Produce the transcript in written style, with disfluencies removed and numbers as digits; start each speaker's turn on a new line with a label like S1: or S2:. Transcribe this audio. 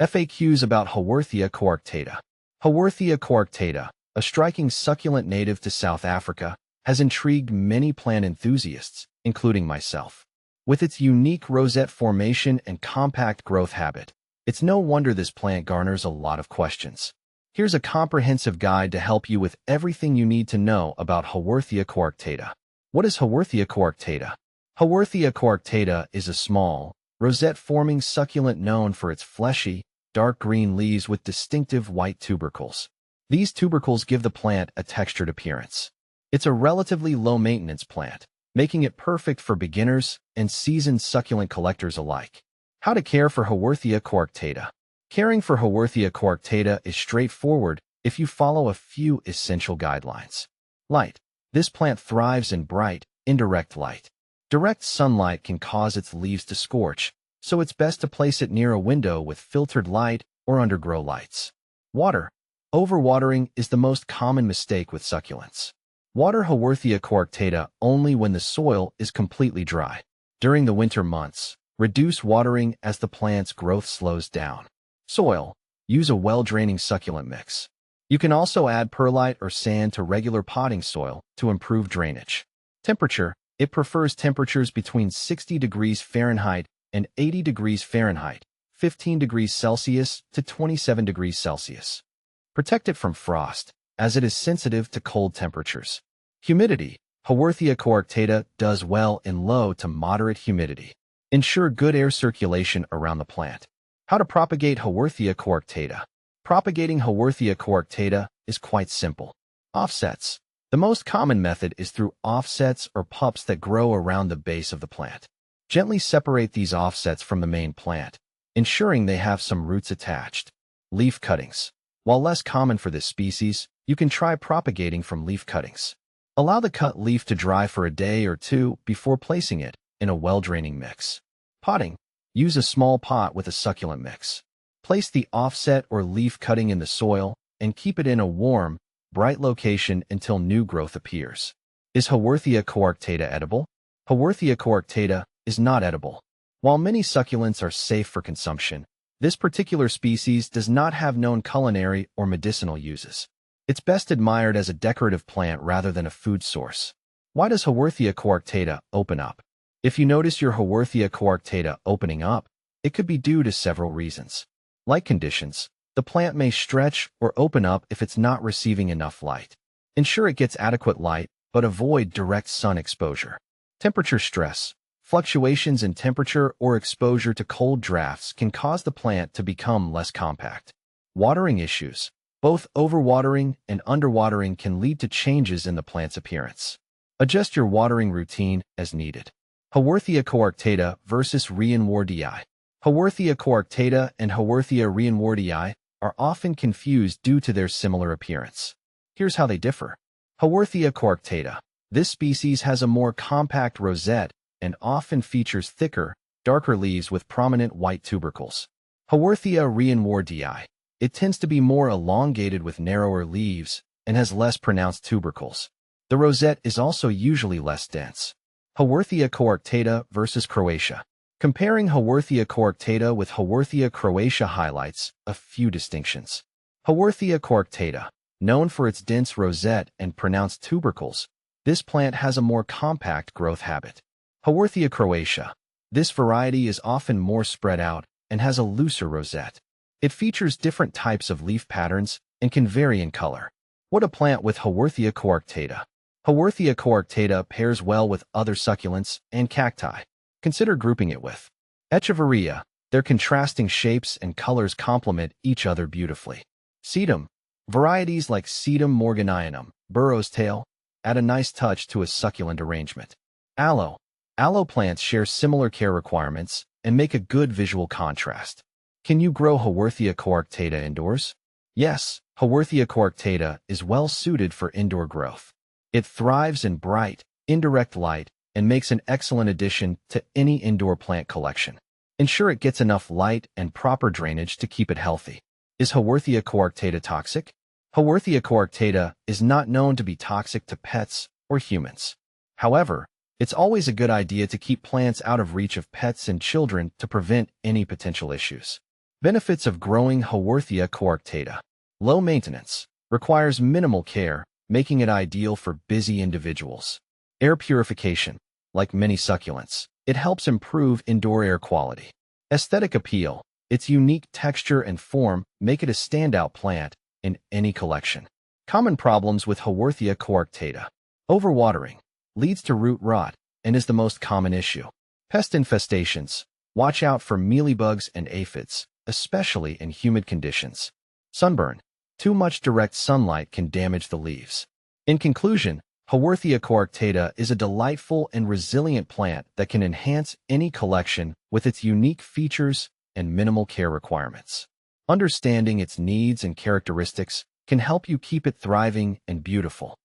S1: FAQs about Haworthia coarctata. Haworthia coarctata, a striking succulent native to South Africa, has intrigued many plant enthusiasts, including myself. With its unique rosette formation and compact growth habit, it's no wonder this plant garners a lot of questions. Here's a comprehensive guide to help you with everything you need to know about Haworthia coarctata. What is Haworthia coarctata? Haworthia coarctata is a small, rosette-forming succulent known for its fleshy, dark green leaves with distinctive white tubercles. These tubercles give the plant a textured appearance. It's a relatively low-maintenance plant, making it perfect for beginners and seasoned succulent collectors alike. How to care for Haworthia coarctata. Caring for Haworthia coarctata is straightforward if you follow a few essential guidelines. Light. This plant thrives in bright, indirect light. Direct sunlight can cause its leaves to scorch, so it's best to place it near a window with filtered light or undergrow lights. Water. Overwatering is the most common mistake with succulents. Water Haworthia coarctata only when the soil is completely dry. During the winter months, reduce watering as the plant's growth slows down. Soil. Use a well-draining succulent mix. You can also add perlite or sand to regular potting soil to improve drainage. Temperature. It prefers temperatures between 60 degrees Fahrenheit and 80 degrees Fahrenheit, 15 degrees Celsius to 27 degrees Celsius. Protect it from frost, as it is sensitive to cold temperatures. Humidity. Haworthia coarctata does well in low to moderate humidity. Ensure good air circulation around the plant. How to propagate Haworthia coarctata. Propagating Haworthia coarctata is quite simple. Offsets. The most common method is through offsets or pups that grow around the base of the plant. Gently separate these offsets from the main plant, ensuring they have some roots attached. Leaf cuttings. While less common for this species, you can try propagating from leaf cuttings. Allow the cut leaf to dry for a day or two before placing it in a well-draining mix. Potting. Use a small pot with a succulent mix. Place the offset or leaf cutting in the soil and keep it in a warm, bright location until new growth appears. Is Haworthia coarctata edible? Haworthia coarctata is not edible. While many succulents are safe for consumption, this particular species does not have known culinary or medicinal uses. It's best admired as a decorative plant rather than a food source. Why does Haworthia coarctata open up? If you notice your Haworthia coarctata opening up, it could be due to several reasons. Light conditions. The plant may stretch or open up if it's not receiving enough light. Ensure it gets adequate light, but avoid direct sun exposure. Temperature stress. Fluctuations in temperature or exposure to cold drafts can cause the plant to become less compact. Watering issues. Both overwatering and underwatering can lead to changes in the plant's appearance. Adjust your watering routine as needed. Haworthia coarctata versus Haworthia. Haworthia coarctata and Haworthia Haworthia are often confused due to their similar appearance. Here's how they differ. Haworthia coarctata. This species has a more compact rosette and often features thicker, darker leaves with prominent white tubercles. Haworthia Haworthia. It tends to be more elongated with narrower leaves and has less pronounced tubercles. The rosette is also usually less dense. Haworthia coarctata versus Croatia. Comparing Haworthia coarctata with Haworthia Croatia highlights a few distinctions. Haworthia coarctata, known for its dense rosette and pronounced tubercles, this plant has a more compact growth habit. Haworthia Croatia. This variety is often more spread out and has a looser rosette. It features different types of leaf patterns and can vary in color. What to plant with Haworthia coarctata. Haworthia coarctata pairs well with other succulents and cacti. Consider grouping it with Echeveria. Their contrasting shapes and colors complement each other beautifully. Sedum. Varieties like Sedum morganianum, burro's tail, add a nice touch to a succulent arrangement. Aloe. Aloe plants share similar care requirements and make a good visual contrast. Can you grow Haworthia coarctata indoors? Yes, Haworthia coarctata is well suited for indoor growth. It thrives in bright, indirect light and makes an excellent addition to any indoor plant collection. Ensure it gets enough light and proper drainage to keep it healthy. Is Haworthia coarctata toxic? Haworthia coarctata is not known to be toxic to pets or humans. However, it's always a good idea to keep plants out of reach of pets and children to prevent any potential issues. Benefits of growing Haworthia coarctata. Low maintenance. Requires minimal care, making it ideal for busy individuals. Air purification. Like many succulents, it helps improve indoor air quality. Aesthetic appeal. Its unique texture and form make it a standout plant in any collection. Common problems with Haworthia coarctata. Overwatering. Leads to root rot and is the most common issue. Pest infestations. Watch out for mealybugs and aphids, especially in humid conditions. Sunburn. Too much direct sunlight can damage the leaves. In conclusion, Haworthia coarctata is a delightful and resilient plant that can enhance any collection with its unique features and minimal care requirements. Understanding its needs and characteristics can help you keep it thriving and beautiful.